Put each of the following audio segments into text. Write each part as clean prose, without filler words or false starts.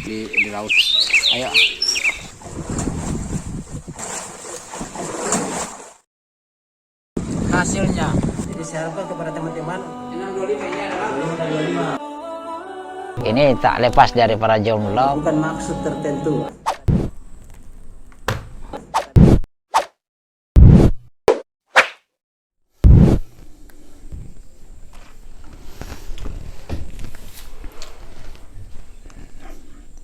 di laut. Ayo. Hasilnya. Jadi saya harapkan kepada teman-teman 625 ini adalah 525 ini tak lepas dari para jomblo. bukan maksud tertentu.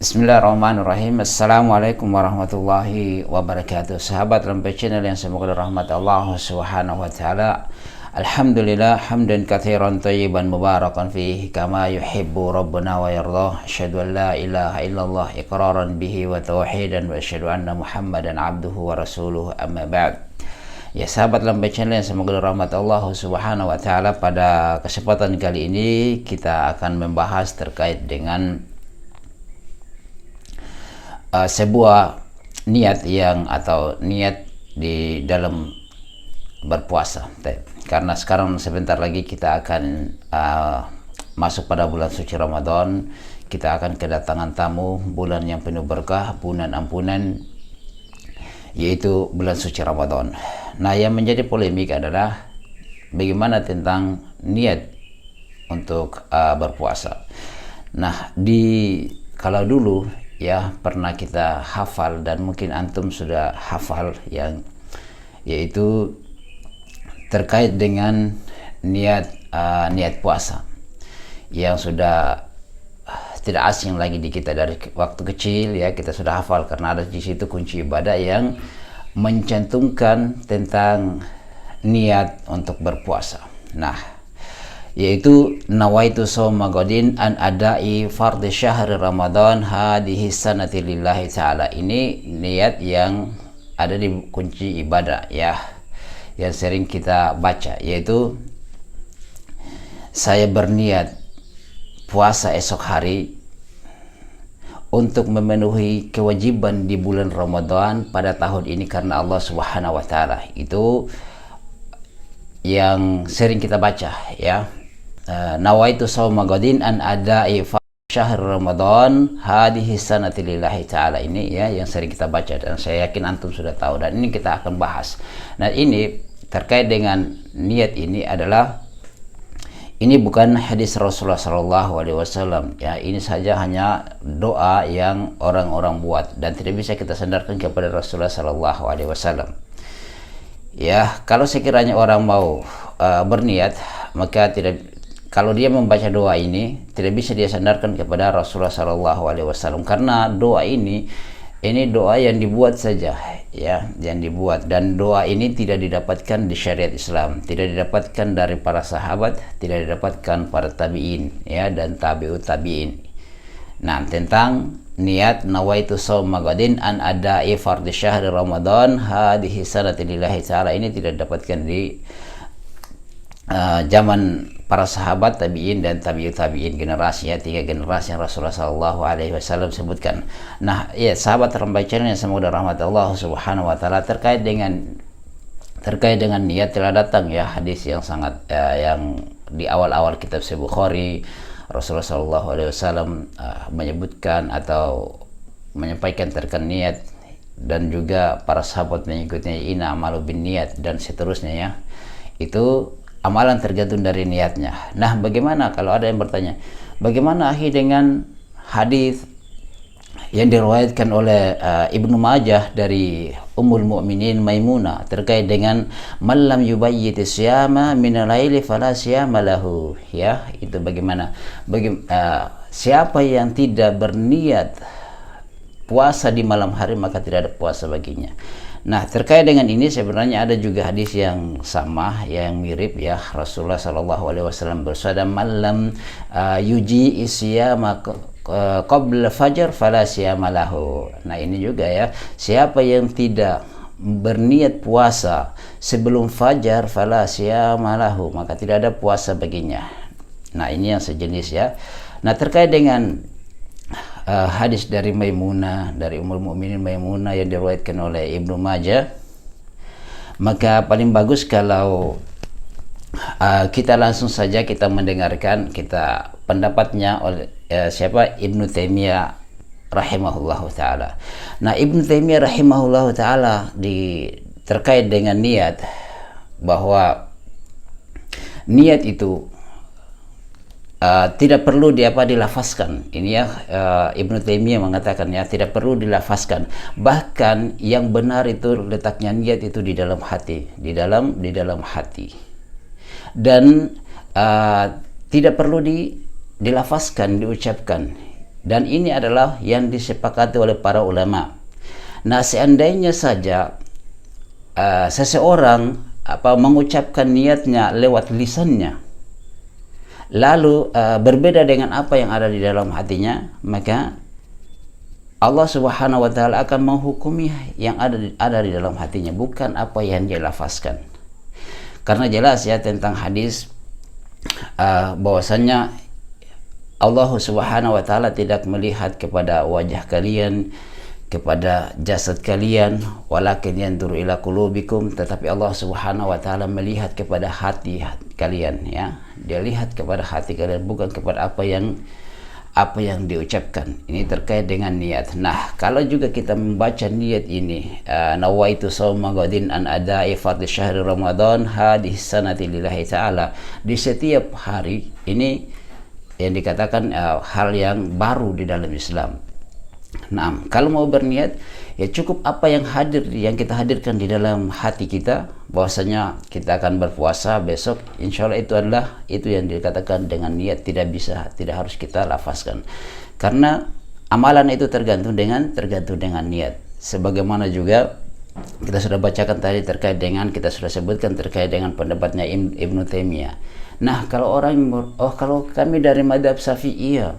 Bismillahirrahmanirrahim. Assalamualaikum warahmatullahi wabarakatuh. Sahabat Lampai Channel yang semoga rahmat Allah Subhanahu wa taala. Alhamdulillah hamdan katsiran thayyiban mubarakan fihi kama yuhibbu rabbuna wa yardah. Asyhadu an la ilaha illallah iqraran bihi wa tauhidan wa asyhadu anna Muhammadan abduhu wa rasuluhu amma ba'd. Ya sahabat Lampai Channel yang semoga rahmat Allah Subhanahu wa taala, pada kesempatan kali ini kita akan membahas terkait dengan sebuah niat atau niat di dalam berpuasa. Karena sekarang sebentar lagi kita akan masuk pada bulan suci Ramadan. Kita akan kedatangan tamu bulan yang penuh berkah, bulan ampunan, yaitu bulan suci Ramadan. Nah, yang menjadi polemik adalah bagaimana tentang niat untuk berpuasa. Nah, kalau dulu ya pernah kita hafal dan mungkin antum sudah hafal yaitu terkait dengan niat puasa yang sudah tidak asing lagi di kita dari waktu kecil, ya kita sudah hafal karena ada di situ kunci ibadah yang mencantumkan tentang niat untuk berpuasa. Nah, yaitu nawaitu shauma ghadin an adai fardhi syahri Ramadan hadhihi sanati lillahi ta'ala. Ini niat yang ada di kunci ibadah ya, yang sering kita baca, yaitu saya berniat puasa esok hari untuk memenuhi kewajiban di bulan Ramadan pada tahun ini karena Allah Subhanahu wa taala. Itu yang sering kita baca ya. Nawaitu shauma ghadin an adai syahr Ramadan hadhihi sanati lillahi ta'ala. Ini ya yang sering kita baca dan saya yakin antum sudah tahu, dan ini kita akan bahas. Nah, ini terkait dengan niat ini adalah, ini bukan hadis Rasulullah sallallahu alaihi wasallam ya, ini saja hanya doa yang orang-orang buat dan tidak bisa kita sandarkan kepada Rasulullah sallallahu alaihi wasallam. Ya, kalau sekiranya orang mau berniat, maka kalau dia membaca doa ini tidak bisa dia sandarkan kepada Rasulullah Shallallahu Alaihi Wasallam, karena doa ini doa yang dibuat saja ya, yang dibuat, dan doa ini tidak didapatkan di syariat Islam, tidak didapatkan dari para sahabat, tidak didapatkan para tabiin ya dan tabiut tabiin. Nah, tentang niat nawaitu shauma ghadin an adai fardhi syahri Ramadan hadhihi sanati lillahi ta'ala, ini tidak didapatkan di zaman para sahabat, tabiin dan tabiut tabiin, generasi ya, 3 generasi yang Rasulullah Shallallahu Alaihi Wasallam sebutkan. Nah, ya sahabat Lampai Channel yang semoga rahmat Allah Subhanahu Wa Taala, terkait dengan niat telah datang ya hadis yang sangat yang di awal-awal kitab Sahih Bukhari, Rasulullah Shallallahu Alaihi Wasallam menyebutkan atau menyampaikan terkait niat, dan juga para sahabat mengikutnya, ina amalu bin niat dan seterusnya ya. Itu amalan tergantung dari niatnya. Nah, bagaimana kalau ada yang bertanya, bagaana akhi dengan hadis yang diriwayatkan oleh Ibnu Majah dari Ummul Mukminin Maimunah terkait dengan man lam yubayyit syama min al-laili fala syama lahu ya, itu bagaimana? Siapa yang tidak berniat puasa di malam hari maka tidak ada puasa baginya. Nah, terkait dengan ini sebenarnya ada juga hadis yang sama, yang mirip ya. Rasulullah Shallallahu Alaihi Wasallam bersabda, "Malam yuji isyama qabla fajar fala syama lahu." Nah, ini juga ya, siapa yang tidak berniat puasa sebelum fajar fala syama lahu, maka tidak ada puasa baginya. Nah, ini yang sejenis ya. Nah, terkait dengan hadis dari Maimunah, dari Ummul Mukminin Maimunah yang diriwayatkan oleh Ibnu Majah, maka paling bagus kalau kita langsung saja kita mendengarkan pendapatnya oleh siapa, Ibnu Taimiyah rahimahullahu taala. Nah, Ibnu Taimiyah rahimahullahu taala terkait dengan niat, bahwa niat itu tidak perlu dilafazkan. Ini ya, Ibnu Taimiyah mengatakan ya, tidak perlu dilafazkan. Bahkan yang benar itu letaknya niat itu di dalam hati, di dalam hati. Dan tidak perlu dilafazkan, diucapkan. Dan ini adalah yang disepakati oleh para ulama. Nah, seandainya saja seseorang mengucapkan niatnya lewat lisannya, lalu berbeda dengan apa yang ada di dalam hatinya, maka Allah Subhanahu wa taala akan menghukumi yang ada di dalam hatinya, bukan apa yang dia lafazkan. Karena jelas ya tentang hadis bahwasanya Allah Subhanahu wa taala tidak melihat kepada wajah kalian, kepada jasad kalian, walakin yanzuru ila qulubikum, tetapi Allah Subhanahu wa taala melihat kepada hati kalian ya. Dia lihat kepada hati kalian, bukan kepada apa yang diucapkan. Ini terkait dengan niat. Nah, kalau juga kita membaca niat ini, nawaitu shauma ghadin an ada'i fardhi syahri ramadan hadhihi sanati lillahi ta'ala, di setiap hari, ini yang dikatakan hal yang baru di dalam Islam. Nah, kalau mau berniat ya cukup apa yang kita hadirkan di dalam hati kita, bahwasanya kita akan berpuasa besok, insya Allah itu yang dikatakan dengan niat, tidak harus kita lafazkan. Karena amalan itu tergantung dengan niat. Sebagaimana juga kita sudah bacakan tadi kita sudah sebutkan terkait dengan pendapatnya Ibnu Taimiyah. Nah, kalau kalau kami dari mazhab Syafi'iyah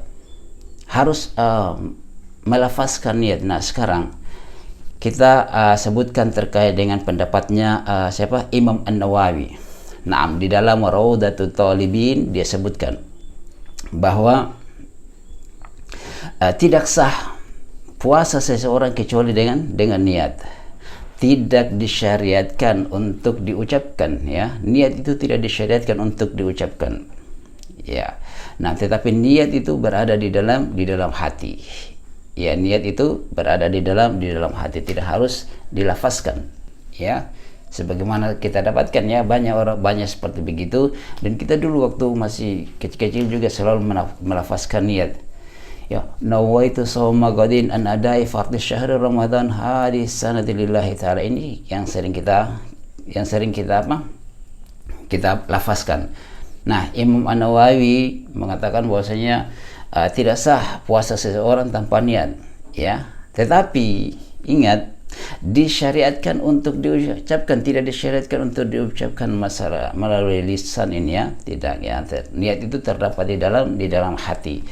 harus melafazkan niat. Nah, sekarang kita sebutkan terkait dengan pendapatnya siapa? Imam An-Nawawi. Nah, di dalam Raudatul Talibin dia sebutkan bahwa tidak sah puasa seseorang kecuali dengan niat. Tidak disyariatkan untuk diucapkan ya. Niat itu tidak disyariatkan untuk diucapkan. Ya. Nah, tetapi niat itu berada di dalam hati. Ya, niat itu berada di dalam hati, tidak harus dilafazkan ya. Sebagaimana kita dapatkan ya, banyak seperti begitu, dan kita dulu waktu masih kecil-kecil juga selalu melafazkan niat. Ya, nawaitu shauma ghadin an ada'i fardhi syahri ramadan hadhihi sanati lillahi ta'ala. Ini yang sering kita lafazkan. Nah, Imam An-Nawawi mengatakan bahwasanya tidak sah puasa seseorang tanpa niat ya. Tetapi ingat, disyariatkan untuk diucapkan, tidak disyariatkan untuk diucapkan melalui lisan ini ya, tidak ya. Niat itu terdapat di dalam hati.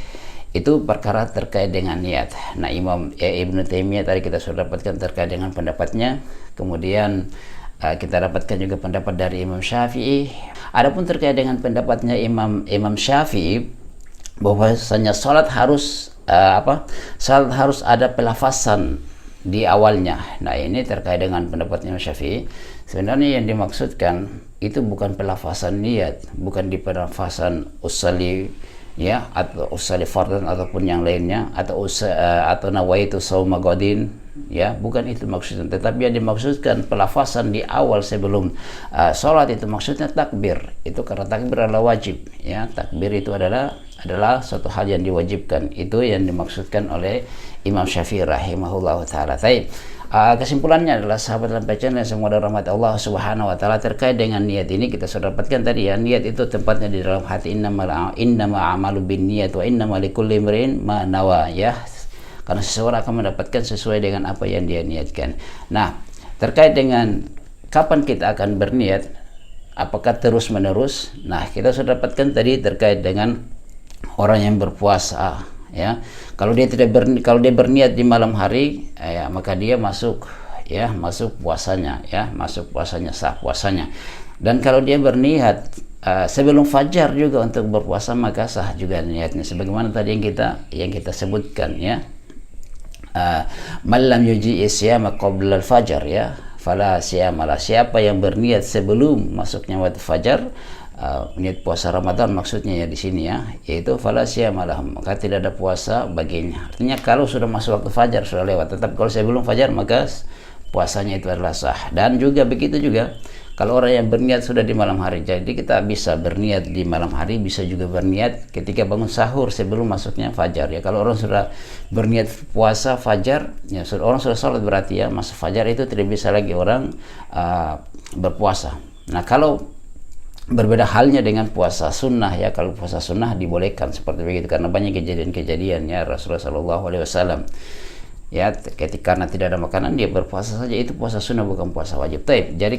Itu perkara terkait dengan niat. Nah, Ibnu Taimiyah tadi kita sudah dapatkan terkait dengan pendapatnya. Kemudian kita dapatkan juga pendapat dari Imam Syafi'i. Adapun terkait dengan pendapatnya Imam Syafi'i, bahwasanya salat harus ada pelafazan di awalnya. Nah, ini terkait dengan pendapatnya Imam Syafi'i. Sebenarnya yang dimaksudkan itu bukan pelafazan niat, bukan di pelafazan usolli ya, atau usolli fardhan ataupun yang lainnya, atau nawaitu shauma ghadin ya, bukan itu maksudnya. Tetapi yang dimaksudkan pelafazan di awal sebelum sholat, itu maksudnya takbir. Itu karena takbir adalah wajib ya. Takbir itu adalah suatu hal yang diwajibkan. Itu yang dimaksudkan oleh Imam Syafi'i rahimahullah taala. Kesimpulannya adalah sahabat dalam bacaan yang semua rahmat Allah Subhanahu wa taala terkait dengan niat ini kita sudah dapatkan tadi ya. Niat itu tempatnya di dalam hati. Innama a'malu binniyat wa innama likulli imrin ma nawa ya. Karena seseorang akan mendapatkan sesuai dengan apa yang dia niatkan. Nah, terkait dengan kapan kita akan berniat, apakah terus menerus? Nah, kita sudah dapatkan tadi terkait dengan orang yang berpuasa ya. Kalau dia berniat di malam hari ya, maka dia masuk puasanya ya, sah puasanya. Dan kalau dia berniat sebelum fajar juga untuk berpuasa, maka sah juga niatnya, sebagaimana tadi yang kita sebutkan ya. Man lam yuji'i siyama qabla al-fajar ya, fala siyama la. Siapa yang berniat sebelum masuknya waktu fajar, niat puasa Ramadan maksudnya ya di sini ya, yaitu fala siyama lahum, maka tidak ada puasa baginya. Artinya kalau sudah masuk waktu fajar sudah lewat, tetap kalau sebelum fajar maka puasanya itu adalah sah. Dan juga begitu juga kalau orang yang berniat sudah di malam hari, jadi kita bisa berniat di malam hari, bisa juga berniat ketika bangun sahur sebelum masuknya fajar ya. Kalau orang sudah berniat puasa fajar ya, orang sudah sholat berarti ya masuk fajar itu tidak bisa lagi orang berpuasa. Nah kalau berbeda halnya dengan puasa sunnah ya, kalau puasa sunnah dibolehkan seperti begitu karena banyak kejadian-kejadian ya Rasulullah SAW ya, ketika karena tidak ada makanan dia berpuasa saja, itu puasa sunnah bukan puasa wajib. Taib. Jadi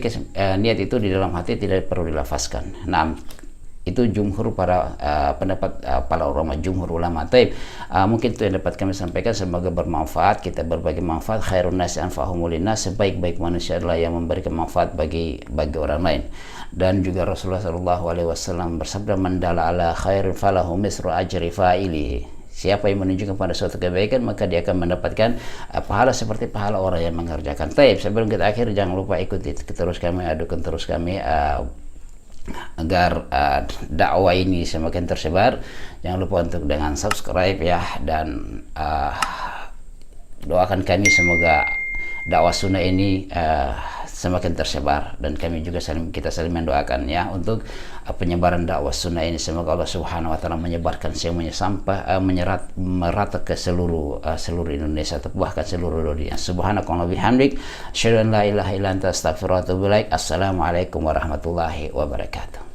niat itu di dalam hati tidak perlu dilafazkan. Nah, itu jumhur para pendapat para ulama, jumhur ulama. Taib. Mungkin itu yang dapat kami sampaikan, semoga bermanfaat, kita berbagi manfaat. Khairun nasi anfa'uhum linnas, sebaik-baik manusia adalah yang memberikan manfaat bagi orang lain. Dan juga Rasulullah SAW bersabda, man dalla ala khairin falahu misru ajri fa'ilihi. Siapa yang menunjukkan pada suatu kebaikan maka dia akan mendapatkan pahala seperti pahala orang yang mengerjakan. Taib, sebelum kita akhir jangan lupa ikuti terus kami, adukan terus kami agar dakwah ini semakin tersebar. Jangan lupa untuk dengan subscribe ya, dan doakan kami semoga dakwah sunnah ini semakin tersebar, dan kami juga kita saling mendoakan ya untuk penyebaran dakwah sunnah ini. Semoga Allah Subhanahu wa taala menyebarkan semuanya sampai merata ke seluruh Indonesia atau bahkan seluruh dunia. Subhanakallahumma bihamdik, asyhadu an la ilaha illa anta, astaghfiruka wa atubu ilaik. Assalamualaikum warahmatullahi wabarakatuh.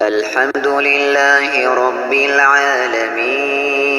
الحمد لله رب العالمين.